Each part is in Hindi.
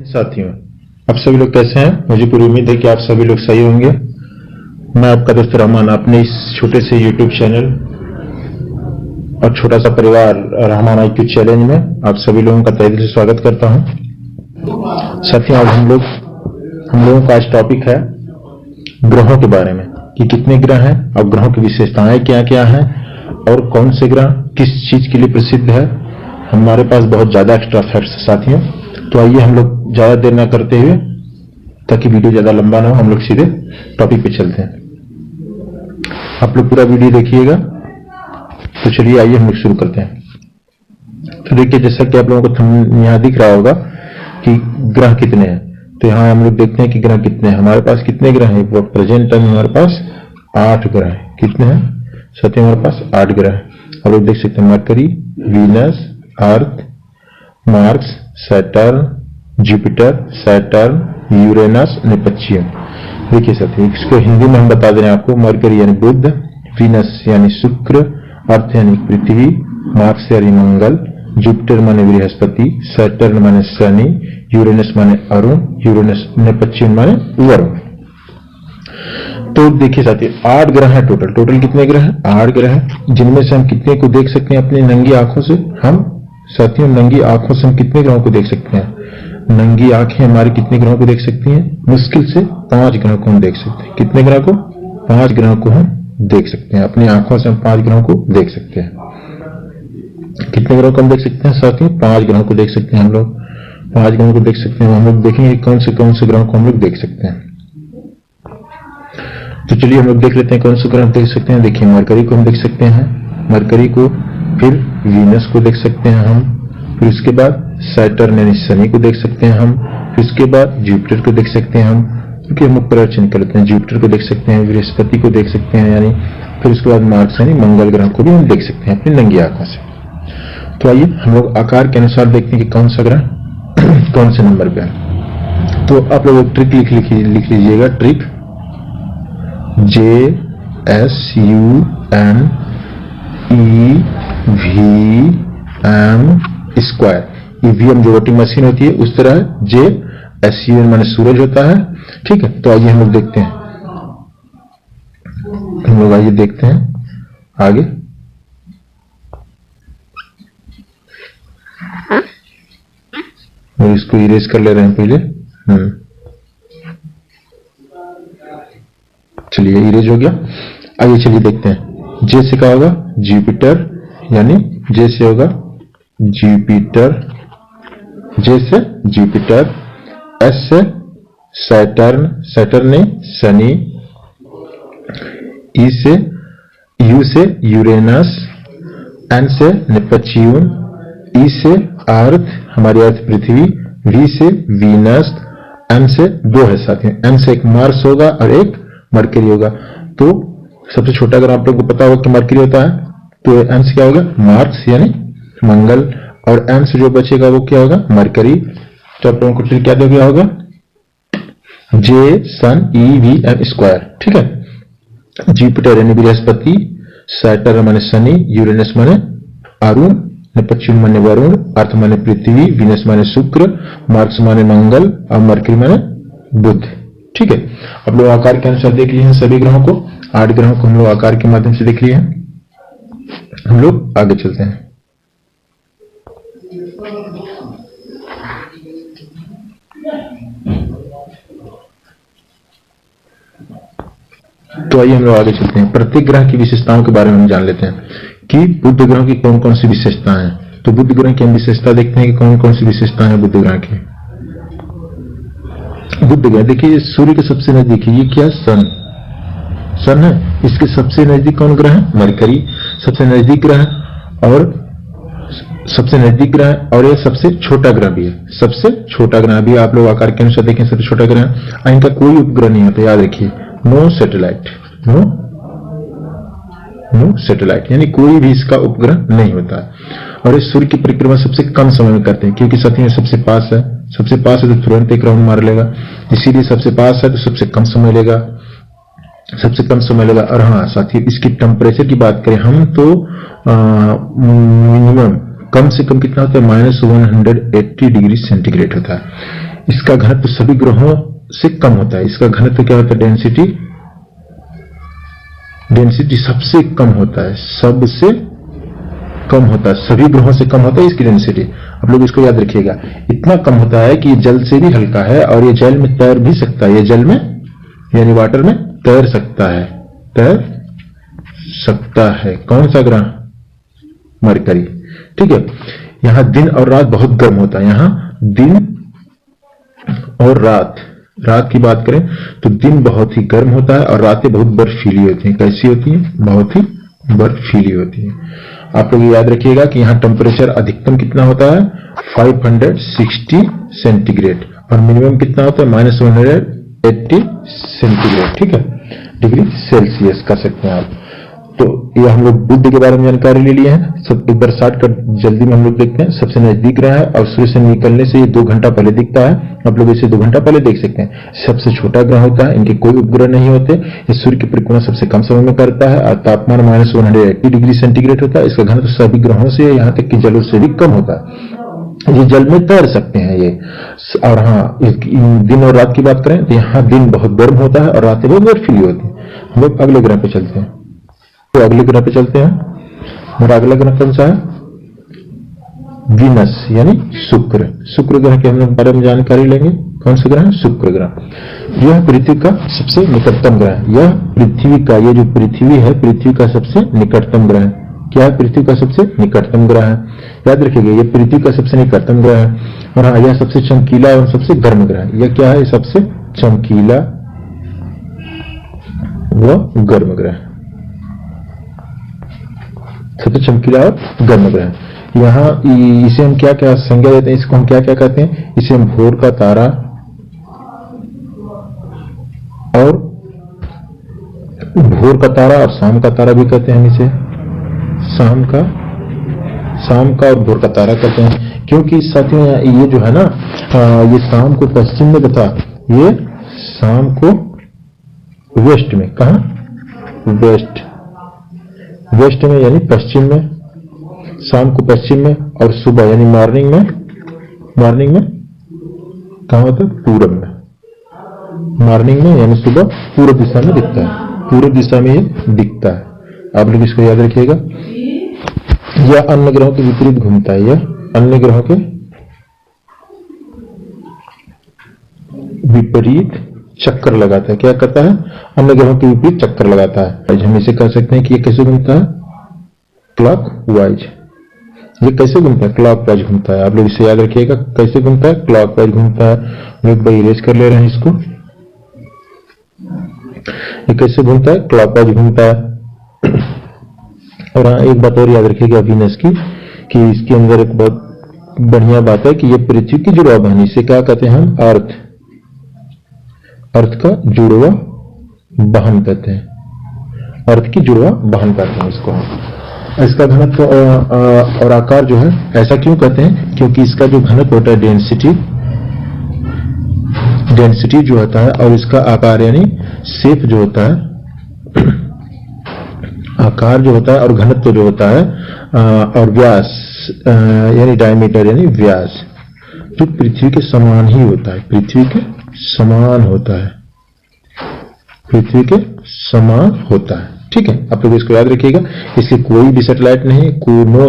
साथियों, आप सभी लोग कैसे हैं? मुझे पूरी उम्मीद है कि आप सभी लोग सही होंगे। मैं आपका दोस्त रहमान अपने इस छोटे से YouTube चैनल और छोटा सा परिवार रहमान IQ चैलेंज में आप सभी लोगों का तहे दिल से स्वागत करता हूं। साथियों, आज हम लोगों का आज टॉपिक है ग्रहों के बारे में कि कितने ग्रह हैं और ग्रहों की विशेषताएं क्या क्या हैं और कौन से ग्रह किस चीज के लिए प्रसिद्ध है। हमारे पास बहुत ज्यादा एक्स्ट्रा फैक्ट्स है साथियों, तो आइए हम लोग ज्यादा देर ना करते हुए, ताकि वीडियो ज्यादा लंबा ना हो, हम लोग सीधे टॉपिक पे चलते हैं। आप लोग पूरा वीडियो देखिएगा। तो चलिए आइए हम लोग शुरू करते हैं। तो देखिए, जैसा कि आप लोगों को यहाँ दिख रहा होगा कि ग्रह कितने हैं, तो यहाँ हम लोग देखते हैं कि ग्रह कितने हैं। हमारे पास कितने ग्रह हैं? वो प्रेजेंट टाइम हमारे पास 8 ग्रह हैं। कितने हैं साथियों? हमारे पास 8 ग्रह हैं। आप लोग देख सकते हैं Mercury, Venus, Earth, Mars, Saturn, Jupiter, Saturn, Uranus, Neptune. देखिए साथियों, इसको हिंदी में हम बता दे रहे हैं आपको। मरकरी यानी बुध, वीनस यानी शुक्र, अर्थ यानी पृथ्वी, मार्स यानी मंगल, जुपिटर माने बृहस्पति, सैटर्न माने शनि, यूरेनस माने अरुण, यूरेनस नेपच्यून माने वरुण। तो देखिए साथियों, 8 ग्रह हैं टोटल कितने ग्रह हैं? 8 ग्रह हैं, जिनमें से हम कितने को देख सकते हैं अपनी नंगी आंखों से? हम साथियों नंगी आंखों से हम कितने ग्रहों को देख सकते हैं? नंगी आंखें हमारी कितने ग्रहों को देख सकती हैं? मुश्किल से 5 ग्रहों को हम देख सकते हैं। कितने ग्रह को? 5 ग्रहों को हम देख सकते हैं। अपनी आंखों से हम 5 ग्रहों को देख सकते हैं। कितने ग्रहों को हम देख सकते हैं साथियों? 5 ग्रहों को देख सकते हैं हम लोग। 5 ग्रहों को देख सकते हैं। हम लोग देखेंगे कौन से ग्रहों को हम लोग देख सकते हैं। तो चलिए हम लोग देख लेते हैं कौन से ग्रह देख सकते हैं। देखिए, मरकरी को हम देख सकते हैं, मरकरी को, फिर वीनस को देख सकते हैं हम, फिर उसके बाद सैटर्न यानी शनि को देख सकते हैं हम, फिर उसके बाद जुपिटर को देख सकते हैं हम, क्योंकि हम लोग प्रदर्शन करते हैं। जुपिटर को देख सकते हैं, बृहस्पति को देख सकते हैं यानी, फिर उसके बाद मार्स यानी मंगल ग्रह को भी हम देख सकते हैं अपनी नंगी आंखों से। तो आइए हम लोग आकार के अनुसार देखते हैं कि कौन सा ग्रह कौन से नंबर पे है। तो आप लोग ट्रिक लिख लीजिएगा। Trick JSUNEVM square. ईवीएम जो वोटिंग मशीन होती है उस तरह है। JSUN माने सूरज होता है। ठीक है, तो आइए हम लोग देखते हैं। हम लोग आइए देखते हैं आगे। और इसको इरेज कर ले रहे हैं पहले। चलिए, इरेज हो गया। आइए चलिए देखते हैं। जे से क्या होगा? जुपिटर, यानी जे से होगा जुपिटर, जे से जुपिटर, एस से सैटर्न, सैटर्न ने शनि, ई से यू से यूरेनस, एन से नेपच्यून, ई से अर्थ, हमारी अर्थ पृथ्वी, वी से वीनस, एन से 2 है साथियों। एन से एक मार्स होगा और एक मरकरी होगा। तो सबसे छोटा अगर आप लोगों को पता होगा कि मरकरी होता है, तो एन से क्या होगा? मार्स यानी मंगल, और एन से जो बचेगा वो क्या होगा? मरकरी। तो आप लोगों को ट्रिक क्या दे गया होगा? JSUNEVM square. ठीक है। जुपिटर यानी बृहस्पति, सैटर्न माने शनि, यूरेनस माने अरुण, नेपच्यून माने वरुण, अर्थ माने पृथ्वी, वीनस माने शुक्र, मार्स माने मंगल और मरकरी माने बुध। ठीक है, अब लोग आकार के अनुसार देख लिए हैं सभी ग्रहों को। 8 ग्रहों को हम लोग आकार के माध्यम से देख लिए हैं। हम लोग आगे चलते हैं। तो आइए हम लोग आगे चलते हैं। प्रत्येक ग्रह की विशेषताओं के बारे में हम जान लेते हैं कि बुध ग्रह की कौन कौन सी विशेषताएं हैं। तो बुध ग्रह की हम विशेषता देखते हैं कि कौन कौन सी विशेषताएं हैं बुध ग्रह की। बुध ग्रह देखिए, सूर्य के सबसे नजदीक है। ये क्या? सन है। इसके सबसे नजदीक कौन ग्रह है? मरकरी सबसे नजदीक ग्रह है, और सबसे नजदीक ग्रह है, और यह सबसे छोटा ग्रह भी है। सबसे छोटा ग्रह भी आप लोग आकार के अनुसार देखें, सबसे छोटा ग्रह है। इनका कोई उपग्रह नहीं होता, याद रखिए। नो सैटेलाइट, नो सैटेलाइट, यानी कोई भी इसका उपग्रह नहीं होता है। और इस सूर्य की परिक्रमा सबसे कम समय में करते हैं, क्योंकि साथियों सबसे पास है। सबसे पास है तो तुरंत एक राउंड मार लेगा, इसीलिए सबसे पास है तो सबसे कम समय लेगा, सबसे कम समय लगा। और हाँ साथियों, इसकी टेम्परेचर की बात करें हम तो मिनिमम कम से कम कितना होता है? -180 डिग्री सेंटीग्रेड होता है। इसका घनत्व सभी ग्रहों से कम होता है। इसका घनत्व क्या होता है? डेंसिटी सबसे कम होता है, सबसे कम होता है, सभी ग्रहों से कम होता है इसकी डेंसिटी। आप लोग इसको याद रखिएगा, इतना कम होता है कि ये जल से भी हल्का है और ये जल में तैर भी सकता है। ये जल में यानी वाटर में तैर सकता है। कौन सा ग्रह? मरकरी। ठीक है। यहां दिन और रात बहुत गर्म होता है। यहां दिन और रात की बात करें तो दिन बहुत ही गर्म होता है और रातें बहुत बर्फीली होती हैं। कैसी होती हैं? बहुत ही बर्फीली होती हैं। आप लोग याद रखिएगा कि यहाँ टेम्परेचर अधिकतम कितना होता है? 560 सेंटीग्रेड और मिनिमम कितना होता है? -180 सेंटीग्रेड। ठीक है, डिग्री सेल्सियस कह सकते हैं आप। तो ये हम लोग बुध के बारे में जानकारी ले लिए हैं। सब एक बार शॉर्टकट जल्दी में हम लोग देखते हैं। सबसे नजदीक ग्रह है और सूर्य से निकलने से ये 2 घंटा पहले दिखता है। आप लोग इसे 2 घंटा पहले देख सकते हैं। सबसे छोटा ग्रह होता है, इनके कोई उपग्रह नहीं होते। ये सूर्य की परिक्रमा सबसे कम समय में करता है और तापमान -180 डिग्री सेंटीग्रेड होता है। इसका घनत्व सभी ग्रहों से यहाँ तक कि जलों से भी कम होता है। ये जल में तैर सकते हैं ये। और हाँ, दिन और रात की बात करें तो यहाँ दिन बहुत गर्म होता है और रातें बहुत बर्फीली होती है। हम लोग अगले ग्रह पे चलते हैं। तो अगले ग्रह पे चलते हैं। मेरा अगला ग्रह कौन सा है? वीनस यानी शुक्र ग्रह के हम लोग बारे में जानकारी लेंगे। कौन सा ग्रह है? शुक्र ग्रह। यह पृथ्वी का सबसे निकटतम ग्रह है। यह पृथ्वी का, ये जो पृथ्वी है, पृथ्वी का सबसे निकटतम ग्रह है। क्या है? पृथ्वी का सबसे निकटतम ग्रह है। याद रखिएगा, यह पृथ्वी का सबसे निकटतम ग्रह है। और हाँ, यह सबसे चमकीला और सबसे गर्म ग्रह है। यह क्या है? सबसे चमकीला व गर्म ग्रह, सबसे चमकीला और गर्म ग्रह। यहाँ इसे हम क्या क्या संज्ञा देते हैं? इसको हम क्या क्या कहते हैं? इसे हम भोर का तारा और शाम का तारा भी कहते हैं। हम इसे शाम का और भोर का तारा कहते हैं। क्योंकि साथियों ये जो है ना, ये शाम को पश्चिम में तथा ये शाम को वेस्ट में, कहा? वेस्ट में यानी पश्चिम में, शाम को पश्चिम में और सुबह यानी मॉर्निंग में कहां होता है? पूरब में। मॉर्निंग में यानी सुबह पूर्व दिशा में दिखता है। पूर्व दिशा में ये दिखता है। आप लोग इसको याद रखिएगा। यह अन्य ग्रहों के विपरीत घूमता है। यह अन्य ग्रहों के विपरीत चक्कर लगाता है। क्या करता है? अन्य ग्रहों के विपरीत चक्कर लगाता है। हम इसे कह सकते हैं कि ये कैसे घूमता है? क्लॉकवाइज। ये कैसे घूमता है? क्लॉकवाइज घूमता है। आप लोग इसे याद रखिएगा, कैसे घूमता है? क्लॉकवाइज घूमता है। हम एक बार इरेज कर ले रहे हैं इसको। ये कैसे घूमता है? क्लॉकवाइज घूमता है। और हाँ, एक बात और याद रखिएगा वीनस की, कि इसके अंदर एक बहुत बढ़िया बात है कि ये पृथ्वी की जुड़वा बहन, इसे क्या कहते हैं हम? अर्थ का जुड़वा बहन कहते हैं। अर्थ की जुड़वा बहन कहते हैं इसको हम। इसका घनत्व और आकार जो है, ऐसा क्यों कहते हैं? क्योंकि इसका जो घनत्व होता है, डेंसिटी जो होता है, और इसका आकार यानी शेप जो होता है, आकार जो होता है और घनत्व जो होता है, और व्यास यानी डायमीटर यानी व्यास, जो पृथ्वी के समान ही होता है। पृथ्वी के समान होता है। ठीक है, आप लोग इसको याद रखिएगा। इसके कोई भी सैटेलाइट नहीं, नो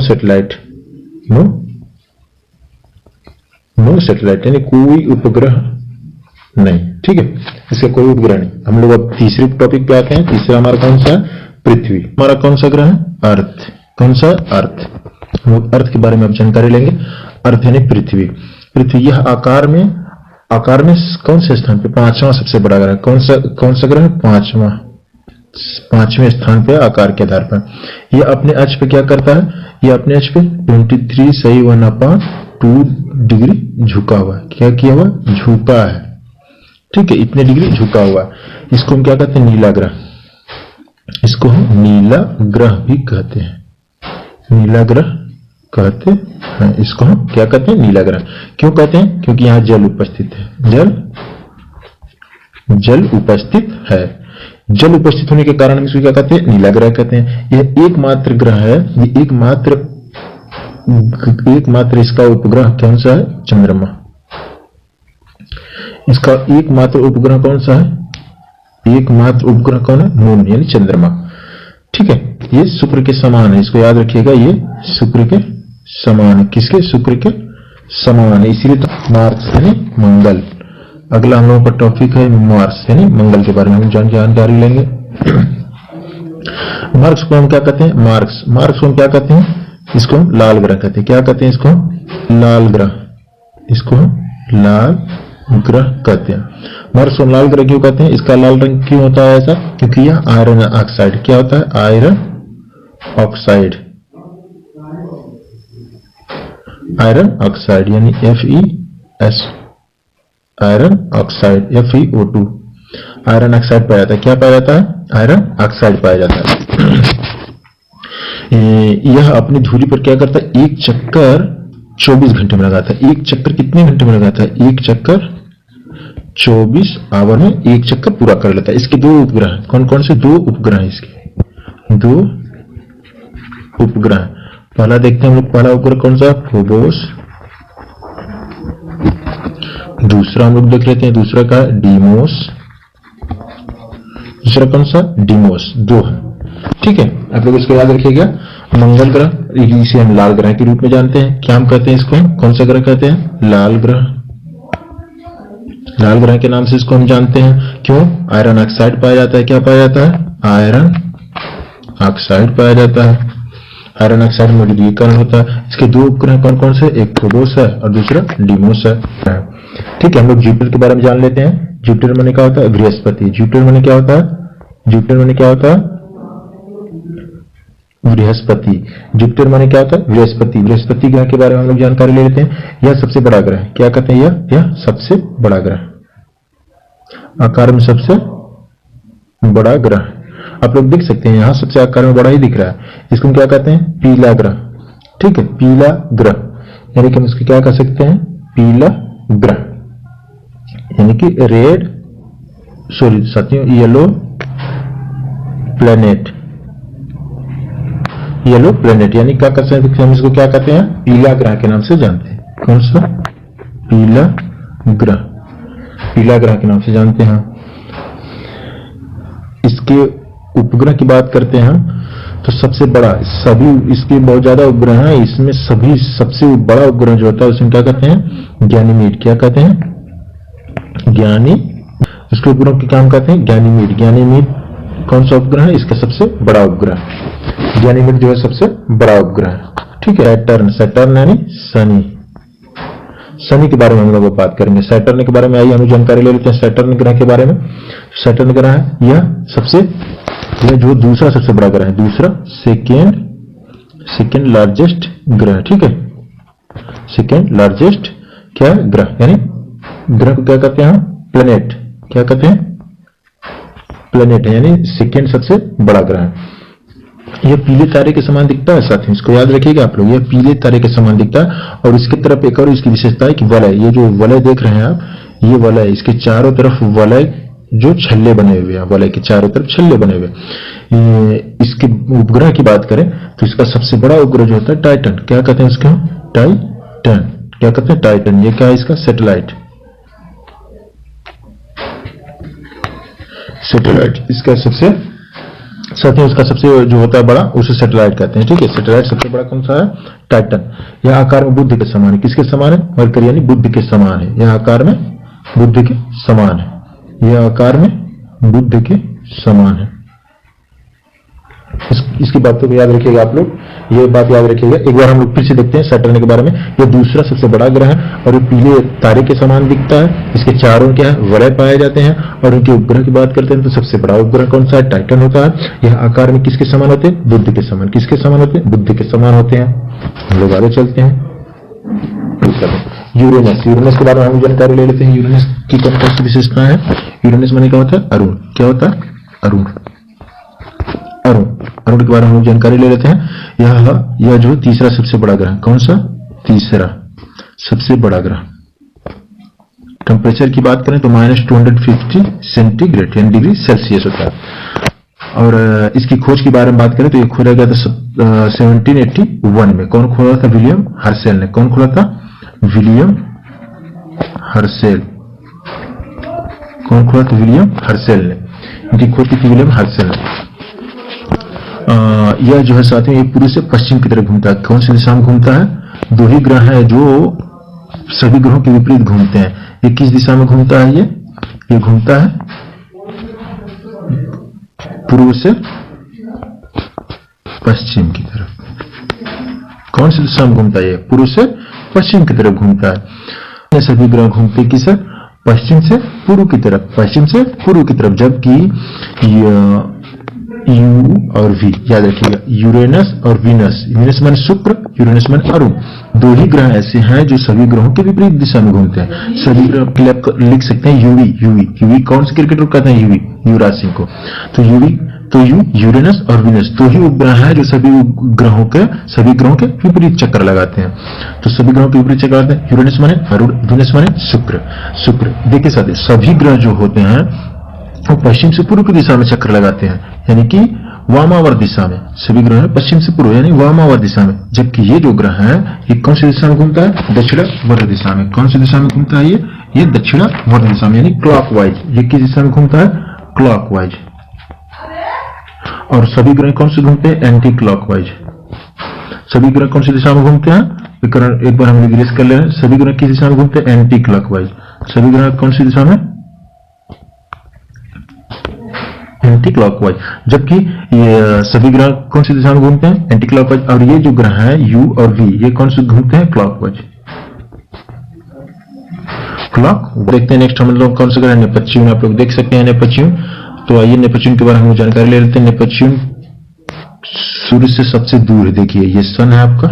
सैटेलाइट यानी कोई उपग्रह नहीं। ठीक है, इसका कोई उपग्रह नहीं। हम लोग अब तीसरे टॉपिक पे आते हैं। तीसरा हमारा कौन सा है? पृथ्वी। हमारा कौन सा ग्रह है? अर्थ। कौन सा? अर्थ। हम लोग अर्थ के बारे में अब जानकारी लेंगे। अर्थ यानी पृथ्वी। यह आकार में कौन से स्थान पे? 5वां सबसे बड़ा ग्रह। कौन सा ग्रह? 5वें स्थान पे आकार के आधार पर। यह अपने अक्ष पे क्या करता है? यह अपने अक्ष पे 23.1/2 डिग्री झुका हुआ है। क्या किया हुआ? झुका है। ठीक है, इतने डिग्री झुका हुआ है। इसको हम क्या कहते हैं? नीला ग्रह। इसको हम नीला ग्रह भी कहते हैं। नीला ग्रह कहते हैं इसको हम। क्या कहते हैं? नीला ग्रह। क्यों कहते हैं? क्योंकि यहां जल उपस्थित है। जल उपस्थित है। जल उपस्थित होने के कारण इसको क्या कहते हैं? नीला ग्रह कहते हैं। यह एकमात्र ग्रह है। ये एकमात्र इसका उपग्रह कौन सा है? चंद्रमा। इसका एकमात्र उपग्रह कौन सा है? एकमात्र उपग्रह कौन है? मून यानी चंद्रमा। ठीक है, ये शुक्र के समान है, इसको याद रखिएगा, ये शुक्र के समान है। किसके? शुक्र के समान है, इसीलिए तो मार्स यानी मंगल। अगला हम लोगों का टॉपिक है मार्स यानी मंगल के बारे में हम जानकारी लेंगे। मार्स को हम क्या कहते हैं? मार्स को हम क्या कहते हैं? इसको हम लाल ग्रह कहते हैं। क्या कहते हैं इसको? लाल ग्रह। इसको हम लाल ग्रह कहते हैं। मार्स को लाल ग्रह क्यों कहते हैं? इसका लाल रंग क्यों होता है ऐसा? क्योंकि यह आयरन ऑक्साइड, क्या होता है? आयरन ऑक्साइड, आयरन ऑक्साइड यानी FeS, iron oxide FeO2, iron oxide पाया जाता है। क्या पाया जाता है? आयरन ऑक्साइड पाया जाता है। यह अपनी धुरी पर क्या करता है? एक चक्कर 24 घंटे में लगाता है। एक चक्कर कितने घंटे में लगाता है? एक चक्कर 24 आवर में एक चक्कर पूरा कर लेता है। इसके दो उपग्रह, कौन कौन से? दो उपग्रह है इसके, दो उपग्रह। पहला देखते हैं हम लोग, पहला उपग्रह कौन सा? फोबोस। दूसरा हम लोग देख लेते हैं, दूसरा का डीमोस। दूसरा कौन सा? डीमोस। दो है, ठीक है, आप लोग इसको याद रखिएगा। मंगल ग्रह, इसे हम लाल ग्रह के रूप में जानते हैं। क्या हम कहते हैं इसको? कौन सा ग्रह कहते हैं? लाल ग्रह। लाल ग्रह के नाम से इसको हम जानते हैं। क्यों? आयरन ऑक्साइड पाया जाता है। क्या पाया जाता है? आयरन ऑक्साइड पाया जाता है। आयरन ऑक्साइड में विलीनीकरण होता है। इसके दो उपग्रह कौन कौन से? एक फोबोस है और दूसरा डीमोस है। ठीक है, हम लोग जुपिटर के बारे में जान लेते हैं। जुपिटर माने क्या होता है? बृहस्पति। जुपिटर माने क्या होता है? जुपिटर माने क्या होता है? बृहस्पति। जुपिटर माने क्या होता है? बृहस्पति। बृहस्पति ग्रह के बारे में हम लोग जानकारी ले लेते हैं। यह सबसे बड़ा ग्रह है। क्या कहते हैं? यह सबसे बड़ा ग्रह, आकार में सबसे बड़ा ग्रह। आप लोग देख सकते हैं यहां सबसे आकार में बड़ा ही दिख रहा है। इसको हम क्या कहते हैं? पीला ग्रह। ठीक है, पीला ग्रह यानी कि हम इसको क्या कह सकते हैं? पीला ग्रह यानी कि रेड, सॉरी साथियों, येलो प्लेनेट। येलो प्लेनेट यानी क्या कर सकते हैं हम इसको? क्या कहते हैं? पीला ग्रह के नाम से जानते हैं। कौन सा? पीला ग्रह। पीला ग्रह के नाम से जानते हैं। इसके उपग्रह की बात करते हैं तो सबसे बड़ा, सभी इसके बहुत ज्यादा उपग्रह हैं, इसमें सभी सबसे बड़ा उपग्रह जो होता है उसमें क्या कहते हैं? गैनीमीड। क्या कहते हैं? ज्ञानी। इसके उपग्रह के काम कहते हैं गैनीमीड। गैनीमीड कौन सा उपग्रह है? इसका सबसे बड़ा उपग्रह। गैनीमीड जो है सबसे बड़ा उपग्रह है। ठीक है, सैटर्न। सैटर्न यानी शनि। शनि के बारे में हम लोग बात करेंगे। सैटर्न के बारे में आइए हम जानकारी ले लेते हैं सैटर्न ग्रह के बारे में। सैटर्न ग्रह है यह जो दूसरा सबसे बड़ा ग्रह है, दूसरा सेकेंड लार्जेस्ट ग्रह। ठीक है, सेकेंड लार्जेस्ट क्या ग्रह, यानी ग्रह को क्या कहते हैं? प्लेनेट। क्या कहते हैं? प्लेनेट है, यानी सेकेंड सबसे बड़ा ग्रह है। यह पीले तारे के समान दिखता है साथियों, इसको याद रखिएगा आप लोग। यह पीले तारे के समान दिखता है और इसकी तरफ एक और इसकी विशेषता है कि वलय, ये जो वलय देख रहे हैं आप, ये वलय, इसके चारों तरफ वलय जो छल्ले बने हुए हैं, वलय के चारों तरफ छल्ले बने हुए। इसके उपग्रह की बात करें तो इसका सबसे बड़ा उपग्रह जो होता है टाइटन। क्या कहते हैं इसका? टाइटन। क्या कहते हैं? टाइटन। ये क्या है? इसका सैटेलाइट। सैटेलाइट इसका सबसे साथियों, उसका सबसे जो होता है बड़ा, उसे सैटेलाइट कहते हैं। ठीक है, सैटेलाइट सबसे बड़ा कौन सा है? टाइटन। यह आकार में बुध के समान है। किसके समान है? मरकरी यानी बुध के समान है। यह आकार में बुध के समान है। यह आकार में बुध के समान है। इसकी बातों को याद रखिएगा आप लोग, ये बात याद रखिएगा। एक बार हम लोग फिर से देखते हैं सैटर्न के बारे में। यह दूसरा सबसे बड़ा ग्रह है और ये पीले तारे के समान दिखता है। इसके चारों क्या है? वलय पाए जाते हैं। और इनके उपग्रह की बात करते हैं तो सबसे बड़ा उपग्रह कौन सा है? टाइटन होता है। यह आकार में किसके समान होते हैं? बुध के समान। किसके समान होते हैं? बुध के समान होते हैं। हम लोग आगे चलते हैं। यूरेनस। यूरेनस के बारे में हम जानकारी ले लेते हैं। यूरेनस की कौन कौन सी विशेषता है? यूरेनस माने क्या होता है? अरुण। क्या होता है? अरुण। अरुण। अरुण के बारे में हम जानकारी ले लेते हैं। यह जो तीसरा सबसे बड़ा ग्रह, कौन सा? तीसरा सबसे बड़ा ग्रह। टेम्परेचर की बात करें तो -250 सेंटीग्रेड यानी डिग्री सेल्सियस होता है। और इसकी खोज के बारे में बात करें तो यह खोजा गया था 1781 में। कौन खोला था? विलियम हर्शेल ने। कौन खोला था? William Herschel. कौन खोला था? विलियम हर्शेल ने। इनकी खोज की थी विलियम हर्शेल ने। यह जो है साथियों, ये पूर्व से पश्चिम की तरफ घूमता है। कौन सी दिशा में घूमता है? दो ही ग्रह है जो सभी ग्रहों के विपरीत घूमते हैं। ये किस दिशा में घूमता है? ये घूमता है पूर्व से पश्चिम की तरफ। कौन सी दिशा में घूमता है? पूर्व से पश्चिम की तरफ घूमता है। सभी ग्रह घूमते किस? पश्चिम से पूर्व की तरफ, पश्चिम से पूर्व की तरफ। जबकि यू और वी याद रखिएगा, यूरेनस और वीनस, वीनस माने शुक्र, यूरेनस माने अरुण, दो ही ग्रह ऐसे हैं जो सभी ग्रहों के विपरीत दिशा में घूमते हैं। सभी ग्रह लिख सकते हैं यूवी। यूवी यूवी कौन से क्रिकेटर को कहते हैं? यूवी, युवराज सिंह को। तो यूवी, तो यूरेनस और वीनस दो ही उपग्रह हैं जो सभी ग्रहों के विपरीत चक्कर लगाते हैं। तो सभी ग्रहों के विपरीत चक्कर लगाते हैं। यूरेनस माने अरुण, वीनस माने शुक्र। शुक्र देखिए साथियों, सभी ग्रह जो होते हैं वो पश्चिम से पूर्व की दिशा में चक्कर लगाते हैं, यानी कि वामावर्त दिशा में। सभी ग्रह है पश्चिम से पूर्व यानी वामावर्त दिशा में। जबकि ये जो ग्रह है ये कौन सी दिशा में घूमता है? दक्षिणावर्त दिशा में। कौन सी दिशा में घूमता है? ये दक्षिणावर्त दिशा में यानी क्लॉकवाइज। ये किस दिशा में घूमता है? क्लॉकवाइज। और सभी ग्रह कौन से घूमते हैं? Anti clockwise. सभी ग्रह कौन सी दिशा में घूमते हैं? एक बार हम रिग्रेस कर ले रहे हैं। सभी ग्रह किस दिशा में घूमते हैं? Anti clockwise. सभी ग्रह कौन सी दिशा में? Anti clockwise. जबकि ये सभी ग्रह कौन सी दिशा में घूमते हैं? Anti clockwise. और ये जो ग्रह है यू और वी, ये कौन से घूमते हैं? क्लॉकवाइज। क्लॉक देखते हैं नेक्स्ट हम लोग कौन सा ग्रह है? नेपच्यून। आप लोग देख सकते हैं नेपच्यून। तो आइए नेपच्यून के बारे में जानकारी ले लेते हैं। नेपच्यून सूर्य से सबसे दूर है। देखिए ये सन है आपका,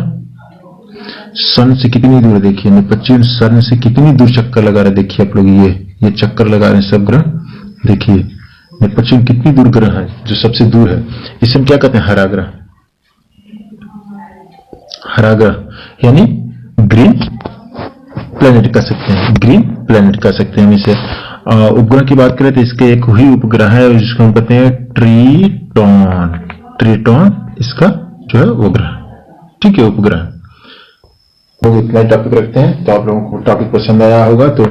सन से कितनी दूर है? देखिए नेपच्यून सन से कितनी दूर चक्कर लगा रहे हैं। देखिए आप लोग ये चक्कर लगा रहे हैं सब ग्रह। देखिए नेपच्यून कितनी दूर ग्रह है जो सबसे दूर है। इसे हम क्या कहते हैं? हरा ग्रह। हरा ग्रह यानी ग्रीन प्लेनेट कह सकते हैं। ग्रीन प्लेनेट कह सकते हैं हम इसे। उपग्रह की बात करें तो इसके एक ही उपग्रह है जिसको हम कहते हैं ट्रिटॉन। ट्रिटॉन इसका जो है वो ग्रह, ठीक है, उपग्रह। तो इतना ही टॉपिक रखते हैं। तो आप लोगों को टॉपिक पसंद आया होगा तो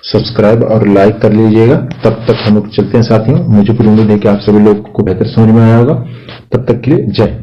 सब्सक्राइब और लाइक कर लीजिएगा। तब तक हम लोग चलते हैं साथियों। मुझे पूरी उम्मीद है कि आप सभी लोगों को बेहतर समझ में आया होगा। तब तक के लिए जय।